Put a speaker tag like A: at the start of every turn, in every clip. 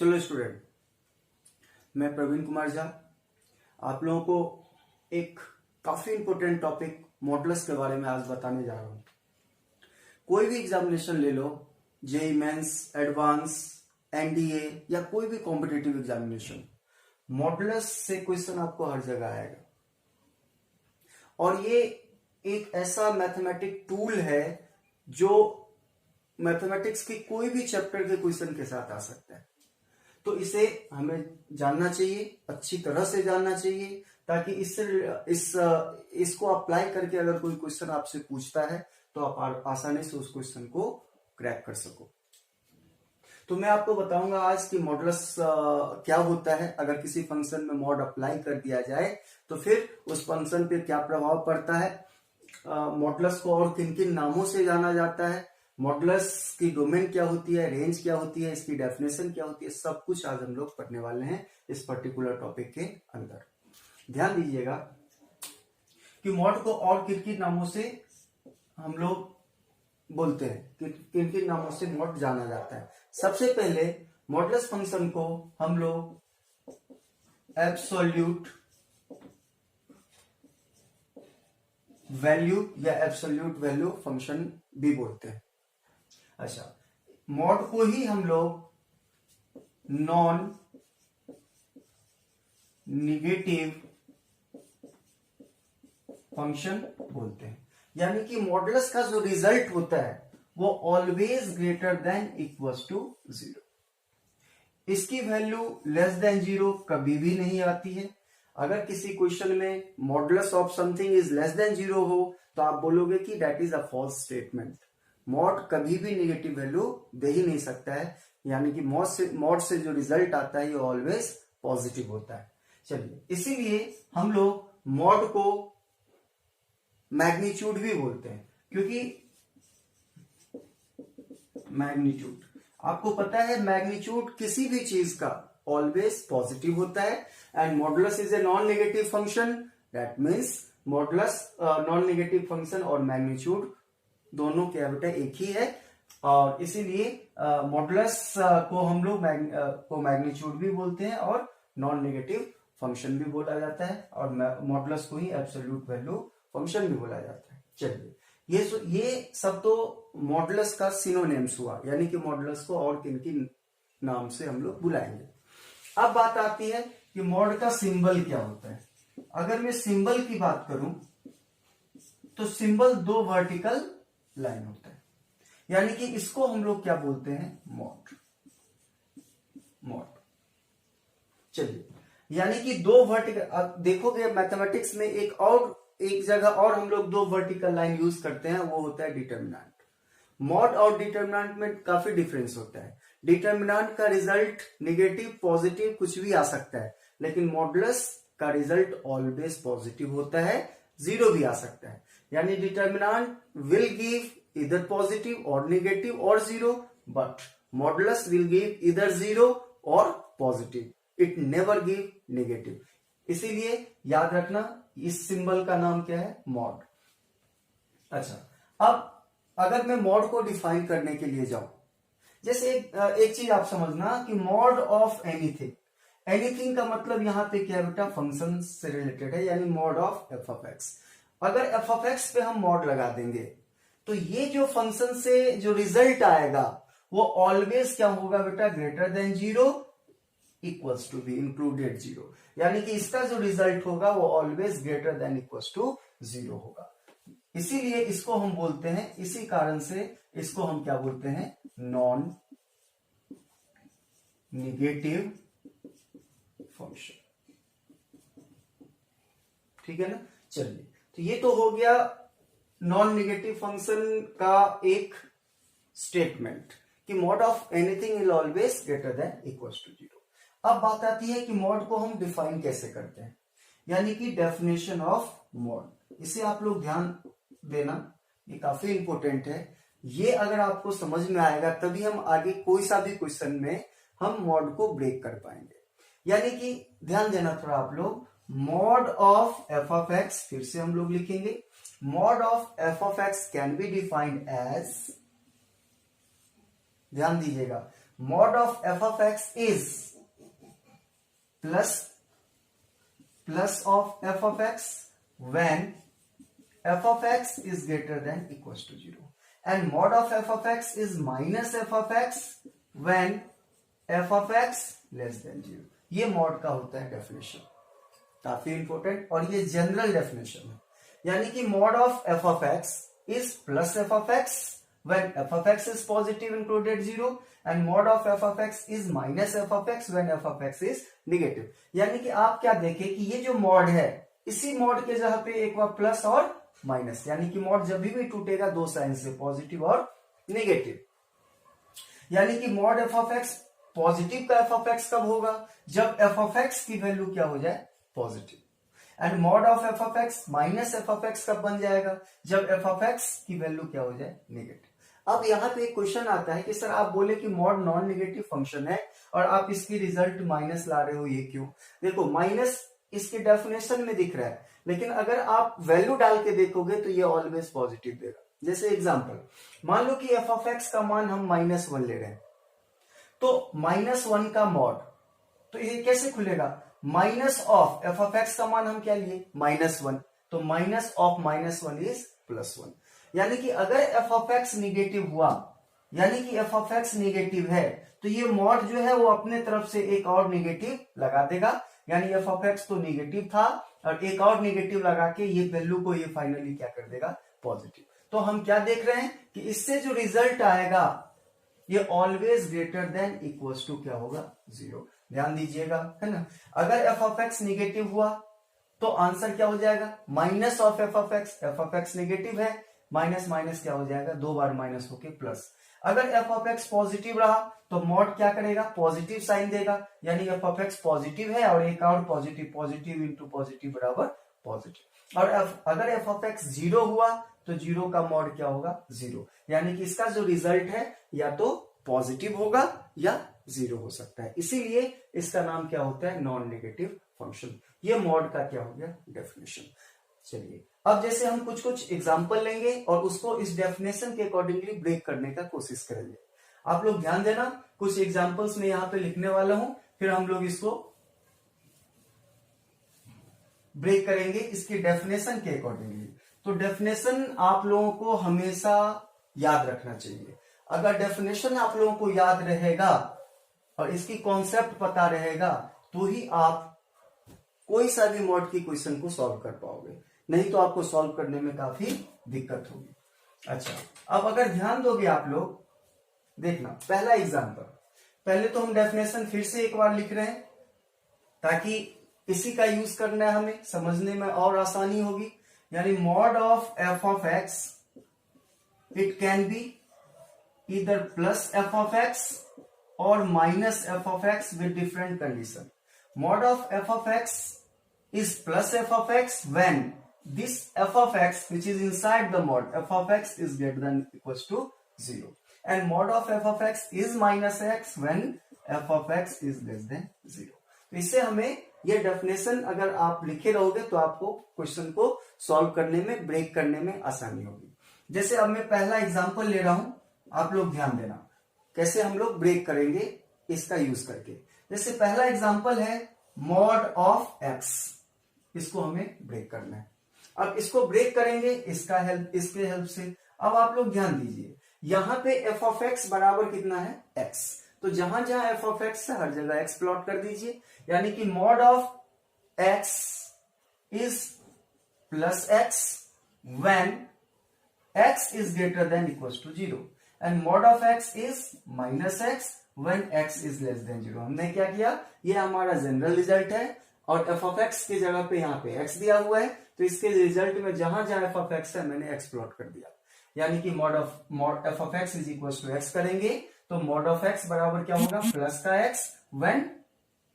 A: चलो स्टूडेंट, मैं प्रवीण कुमार झा आप लोगों को एक काफी इंपॉर्टेंट टॉपिक मॉडुलस के बारे में आज बताने जा रहा हूं। कोई भी एग्जामिनेशन ले लो, जेईई मेंस, एडवांस, एनडीए या कोई भी कॉम्पिटिटिव एग्जामिनेशन, मॉडुलस से क्वेश्चन आपको हर जगह आएगा। और ये एक ऐसा मैथमेटिक टूल है जो मैथमेटिक्स के कोई भी चैप्टर के क्वेश्चन के साथ आ सकता है। तो इसे हमें जानना चाहिए, अच्छी तरह से जानना चाहिए, ताकि इसको अप्लाई करके अगर कोई क्वेश्चन आपसे पूछता है तो आप आसानी से उस क्वेश्चन को क्रैक कर सको। तो मैं आपको बताऊंगा आज कि मॉडुलस क्या होता है, अगर किसी फंक्शन में मॉड अप्लाई कर दिया जाए तो फिर उस फंक्शन पे क्या प्रभाव पड़ता है, मॉडुलस को और किन किन नामों से जाना जाता है, मॉडुलस की डोमेन क्या होती है, रेंज क्या होती है, इसकी डेफिनेशन क्या होती है, सब कुछ आज हम लोग पढ़ने वाले हैं इस पर्टिकुलर टॉपिक के अंदर। ध्यान दीजिएगा कि मॉड को और किन किन नामों से हम लोग बोलते हैं, किन किन नामों से मॉड जाना जाता है। सबसे पहले मॉडुलस फंक्शन को हम लोग एब्सोल्यूट वैल्यू या एब्सोल्यूट वैल्यू फंक्शन भी बोलते हैं। अच्छा, मॉड को ही हम लोग नॉन निगेटिव फंक्शन बोलते हैं। यानी कि मॉडुलस का जो रिजल्ट होता है वो always greater than equals to 0। इसकी वैल्यू लेस देन 0 कभी भी नहीं आती है। अगर किसी क्वेश्चन में modulus of something is less than 0 हो तो आप बोलोगे कि that is a false statement. Mod कभी भी नेगेटिव वैल्यू दे ही नहीं सकता है, यानी कि मॉड से जो रिजल्ट आता है ये ऑलवेज पॉजिटिव होता है। चलिए, इसीलिए हम लोग मॉड को मैग्नीट्यूड भी बोलते हैं, क्योंकि मैग्नीट्यूड आपको पता है मैग्नीट्यूड किसी भी चीज का ऑलवेज पॉजिटिव होता है। And modulus is a non negative function, that means modulus non negative function और मैग्नीट्यूड दोनों क्या बेटा एक ही है। और इसीलिए मॉडुलस को हम लोग मैग्नीट्यूड भी बोलते हैं और नॉन नेगेटिव फंक्शन भी बोला जाता है, और मॉडुलस को ही एब्सोल्यूट वैल्यू फंक्शन भी बोला जाता है। चलिए, ये सब तो मॉडुलस का सिनोनिम्स हुआ, यानी कि मॉडुलस को और किन किन नाम से हम लोग बुलाएंगे। अब बात आती है कि मॉड का सिंबल क्या होता है। अगर मैं सिंबल की बात करूं तो सिंबल 2 वर्टिकल लाइन होता है, यानी कि इसको हम लोग क्या बोलते हैं, मॉड। चलिए, यानी कि 2 वर्टिकल, देखोगे मैथमेटिक्स में एक जगह और हम लोग 2 वर्टिकल लाइन यूज करते हैं, वो होता है डिटर्मिनेंट। मॉड और डिटर्मिनेंट में काफी डिफरेंस होता है। डिटर्मिनेंट का रिजल्ट नेगेटिव पॉजिटिव कुछ भी आ सकता है, लेकिन मॉडुलस का रिजल्ट ऑलवेज पॉजिटिव होता है, 0 भी आ सकता है। यानी डिटर्मिनेंट विल गिव इधर पॉजिटिव और नेगेटिव और 0, बट मॉडुलस विल गिव इधर 0 और positive, it never give negative. इसीलिए याद रखना इस सिंबल का नाम क्या है, मॉड। अच्छा, अब अगर मैं मॉड को डिफाइन करने के लिए जाऊं, जैसे एक चीज आप समझना कि मॉड ऑफ एनीथिंग, एनीथिंग का मतलब यहां पे क्या बेटा, फंक्शन से रिलेटेड है, यानी mod of F of x. अगर एफ ऑफ एक्स पे हम मॉड लगा देंगे तो ये जो फंक्शन से जो रिजल्ट आएगा वो ऑलवेज क्या होगा बेटा, greater than 0 equals to be included 0, यानी कि इसका जो रिजल्ट होगा वो always greater than equals to 0 होगा। इसीलिए इसको हम बोलते हैं, इसी कारण से इसको हम क्या बोलते हैं, नॉन निगेटिव फंक्शन। ठीक है ना। चलिए, तो ये तो हो गया नॉन निगेटिव फंक्शन का एक स्टेटमेंट कि mod of anything is always greater than equals to 0। अब बात आती है कि मॉड को हम डिफाइन कैसे करते हैं, यानी कि डेफिनेशन ऑफ मॉड। इसे आप लोग ध्यान देना, ये काफी इंपॉर्टेंट है। ये अगर आपको समझ में आएगा तभी हम आगे कोई सा भी क्वेश्चन में हम मॉड को ब्रेक कर पाएंगे। यानी कि ध्यान देना थोड़ा आप लोग, mod of F of X, फिर से हम लोग लिखेंगे, mod of F of X can be defined as, ध्यान दीजिएगा, mod of f of x is plus of f of x when f of x is greater than equals to 0, and mod of f of x is minus f of x when f of x less than 0. ये mod का होता है definition, काफी important, और ये general definition है. यानी कि mod of F of x is plus F of x when f of x is positive included 0, and mod of F of x is minus F of x when f of x is negative. यानी कि आप क्या देखें कि ये जो mod है, इसी मॉड के जगह पे एक बार प्लस और माइनस, यानी कि मॉड जब भी टूटेगा दो साइन से, पॉजिटिव और नेगेटिव. यानी कि mod F of x positive का एफ ऑफ एक्स कब होगा, जब एफ ऑफ एक्स की वैल्यू क्या हो जाए, positive. And mod of F of x minus F of x कब बन जाएगा, जब एफ ऑफ एक्स की वैल्यू क्या हो जाए, नेगेटिव. अब यहाँ पे एक क्वेश्चन आता है कि सर आप बोले कि मॉड नॉन नेगेटिव फंक्शन है और आप इसकी रिजल्ट माइनस ला रहे हो, ये क्यों? देखो माइनस इसके डेफिनेशन में दिख रहा है, लेकिन अगर आप वैल्यू डाल के देखोगे तो ये ऑलवेज पॉजिटिव देगा. जैसे एग्जांपल, मान लो कि एफ ऑफ एक्स का मान हम -1 ले रहे हैं, तो -1 का मॉड, तो ये कैसे खुलेगा, minus of F of x का मान हम क्या लिए, -1, तो माइनस ऑफ -1 इज +1. यानी कि अगर एफ ऑफ एक्स निगेटिव हुआ, यानी कि एफ ऑफ एक्स निगेटिव है, तो ये मॉड जो है वो अपने तरफ से एक और निगेटिव लगा देगा. यानी एफ ऑफ एक्स तो निगेटिव था और एक और निगेटिव लगा के ये वैल्यू को ये फाइनली क्या कर देगा, पॉजिटिव. तो हम क्या देख रहे हैं कि इससे जो रिजल्ट आएगा ये always greater than equals to क्या होगा, 0. ध्यान दीजिएगा, है ना. अगर एफ ऑफ एक्स निगेटिव हुआ तो आंसर क्या हो जाएगा, minus of F of x. F of x negative है, माइनस माइनस क्या हो जाएगा, 2 बार माइनस होके प्लस. अगर एफ ऑफ एक्स पॉजिटिव रहा तो मॉड क्या करेगा, पॉजिटिव साइन देगा. यानी एफ ऑफ एक्स पॉजिटिव है और एक और पॉजिटिव, पॉजिटिव इंटू पॉजिटिव बराबर पॉजिटिव. और अगर एफ ऑफ एक्स 0 हुआ तो 0 का मॉड क्या होगा, 0. यानी कि इसका जो रिजल्ट है या तो पॉजिटिव होगा या 0 हो सकता है. इसीलिए इसका नाम क्या होता है, नॉन नेगेटिव फंक्शन. ये मॉड का क्या हो गया, डेफिनेशन. चलिए अब जैसे हम कुछ कुछ एग्जांपल लेंगे और उसको इस डेफिनेशन के अकॉर्डिंगली ब्रेक करने का कोशिश करेंगे. आप लोग ध्यान देना, कुछ एग्जांपल्स में यहां पे लिखने वाला हूं, फिर हम लोग इसको ब्रेक करेंगे इसके डेफिनेशन के अकॉर्डिंगली. तो डेफिनेशन आप लोगों को हमेशा याद रखना चाहिए. अगर डेफिनेशन आप लोगों को याद रहेगा और इसकी कॉन्सेप्ट पता रहेगा तो ही आप कोई सा भी मॉड की क्वेश्चन को सॉल्व कर पाओगे, नहीं तो आपको सॉल्व करने में काफी दिक्कत होगी. अच्छा, अब अगर ध्यान दोगे आप लोग, देखना पहला एग्जांपल. पहले तो हम डेफिनेशन फिर से एक बार लिख रहे हैं ताकि इसी का यूज करना है, हमें समझने में और आसानी होगी. यानी mod of F of x, it can be either plus f of x or minus f of x with different condition. Mod of f of x is plus f of x when this f of x which is inside the mod f of x is greater than equals to 0, and mod of f of x is minus x when f of x is less than 0. तो इससे हमें ये definition अगर आप लिखे रहोगे तो आपको क्वेश्चन को सॉल्व करने में, ब्रेक करने में आसानी होगी. जैसे अब मैं पहला एग्जांपल ले रहा हूं, आप लोग ध्यान देना कैसे हम लोग ब्रेक करेंगे इसका यूज करके. जैसे पहला एग्जांपल है मॉड ऑफ एक्स, इसको हमें ब्रेक करना है. अब इसको ब्रेक करेंगे इसके हेल्प से. अब आप लोग ध्यान दीजिए, यहां पे एफ ऑफ एक्स बराबर कितना है, एक्स. तो जहां जहां एफ ऑफ एक्स है हर जगह एक्स प्लॉट कर दीजिए. यानी कि mod of x is plus x when x is greater than equals to 0, and mod of x is minus x when x is less than 0. हमने क्या किया, ये हमारा जनरल रिजल्ट है और f of x की जगह पे यहाँ पे x दिया हुआ है, तो इसके रिजल्ट में जहां जहां f of x है मैंने x प्लॉट कर दिया. यानी कि mod f of x is equals to x करेंगे तो mod of x बराबर क्या होगा, प्लस का x when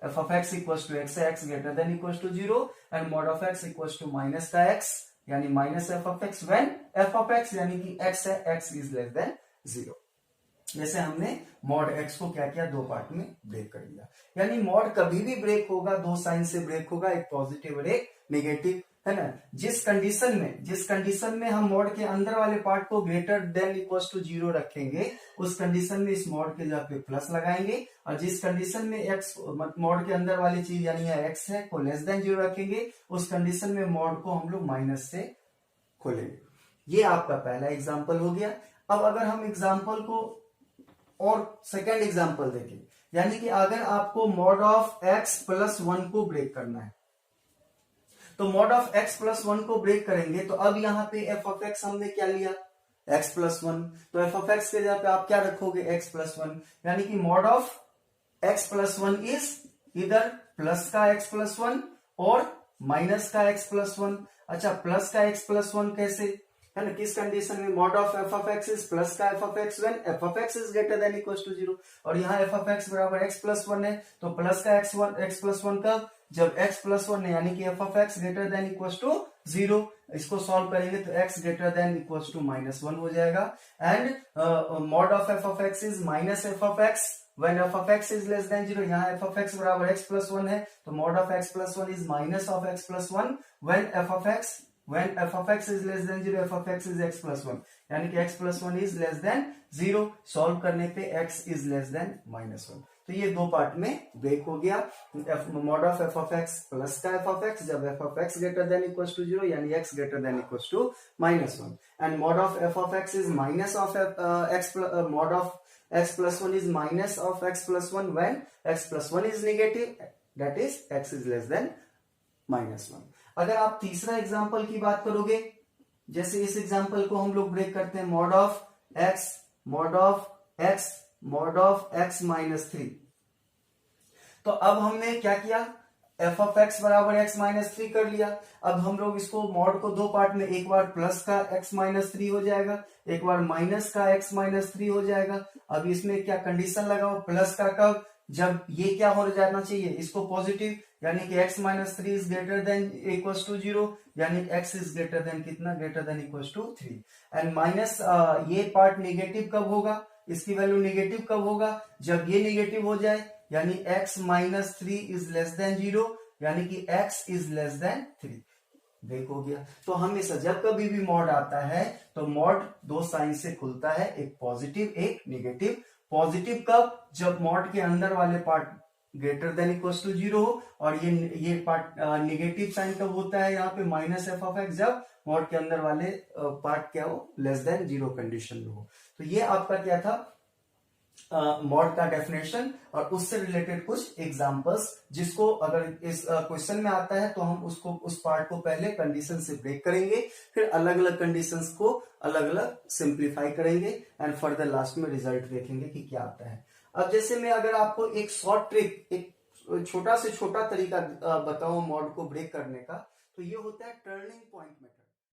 A: f of x equals to x है, x greater than equals to 0, and mod of x equals to minus का x यानी minus F of x when f of x यानी कि x है, x is less than 0. जैसे हमने mod x को क्या किया, दो पार्ट में ब्रेक कर दिया. यानी मॉड कभी भी ब्रेक होगा, दो साइन से ब्रेक होगा, एक पॉजिटिव और एक नेगेटिव. है ना, जिस कंडीशन में हम मॉड के अंदर वाले पार्ट को ग्रेटर देन इक्वल टू 0 रखेंगे, उस कंडीशन में इस मॉड के जगह पे प्लस लगाएंगे, और जिस कंडीशन में एक्स मॉड के अंदर वाली चीज यानी एक्स है को लेस देन 0 रखेंगे, उस कंडीशन में मॉड को हम लोग माइनस से खोलेंगे। ये आपका पहला एग्जाम्पल हो गया। अब अगर हम एग्जाम्पल को और सेकेंड एग्जाम्पल देखें, यानी कि अगर आपको मॉड ऑफ एक्स प्लस 1 को ब्रेक करना है, तो मॉड ऑफ एक्स प्लस 1 को ब्रेक करेंगे, तो अब यहाँ पे एफ ऑफ एक्स हमने क्या लिया, एक्स प्लस 1, तो एफ ऑफ एक्स के जगह पे आप क्या रखोगे, एक्स प्लस 1, यानी कि mod of X plus 1 is इधर प्लस का एक्स प्लस 1 और माइनस का एक्स प्लस 1। अच्छा, प्लस का एक्स प्लस 1 कैसे, है ना, किस कंडीशन में, mod of F of x is plus का F of x when f of x is greater than equal to 0, और यहाँ एफ ऑफ एक्स बराबर एक्स प्लस 1 है, तो प्लस का एक्स प्लस 1 कब, जब एक्स प्लस 1 है, यानी कि F of X greater than equal to 0। इसको सॉल्व करेंगे तो X greater than equal to -1 हो जाएगा, and mod of F of x is minus F of X when f of x is less than 0, यहाँ f of x बराबर x plus 1 है, तो mod of x plus 1 is minus of x plus 1 when f of x is less than 0, f of x is x plus 1, यानी कि x plus 1 is less than 0। Solve करने पे x is less than -1। तो ये दो part में break हो गया। Mod of F of X plus का एफ ऑफ एक्स जब F of X greater than equal to 0, यानी x greater than equal to -1, and mod of F of x is minus of X, mod of x plus 1 is minus of x plus 1 when x plus 1 is negative, that is x is less than -1। अगर आप तीसरा example की बात करोगे, जैसे इस example को हम लोग ब्रेक करते हैं, mod of x mod of x minus 3, तो अब हमने क्या किया, एफ ऑफ एक्स बराबर एक्स माइनस 3 कर लिया। अब हम लोग इसको मॉड को दो पार्ट में, एक बार प्लस का एक्स माइनस 3 हो जाएगा, एक बार माइनस का एक्स माइनस 3 हो जाएगा। अब इसमें क्या कंडीशन लगाओ, प्लस का कब, जब ये क्या हो जाना चाहिए, इसको पॉजिटिव, यानी कि X minus 3 is greater than equal to 0, यानी एक्स इज ग्रेटर देन कितना, greater than equal to 3, and minus ये पार्ट नेगेटिव कब होगा, इसकी वैल्यू नेगेटिव कब होगा, जब ये नेगेटिव हो जाए, यानी x minus 3 is less than 0, यानी कि x is less than 3। Break हो गया। तो हमेशा जब कभी भी मॉड आता है तो मॉड दो साइन से खुलता है, एक पॉजिटिव एक नेगेटिव। पॉजिटिव कब, जब मॉड के अंदर वाले part greater than equal to 0 हो, और ये पार्ट नेगेटिव साइन कब होता है, यहाँ पे माइनस एफ ऑफ एक्स, जब मॉड के अंदर वाले पार्ट क्या हो, लेस देन 0 कंडीशन में हो। तो ये आपका क्या था, मॉड का डेफिनेशन और उससे रिलेटेड कुछ एग्जांपल्स, जिसको अगर इस क्वेश्चन में आता है तो हम उसको उस पार्ट को पहले कंडीशन से ब्रेक करेंगे, फिर अलग अलग कंडीशंस को अलग अलग सिंप्लीफाई करेंगे, एंड फर्दर लास्ट में रिजल्ट देखेंगे कि क्या आता है। अब जैसे मैं अगर आपको एक शॉर्ट ट्रिक, एक छोटा से छोटा तरीका बताऊं मॉड को ब्रेक करने का, तो ये होता है टर्निंग पॉइंट मेथड।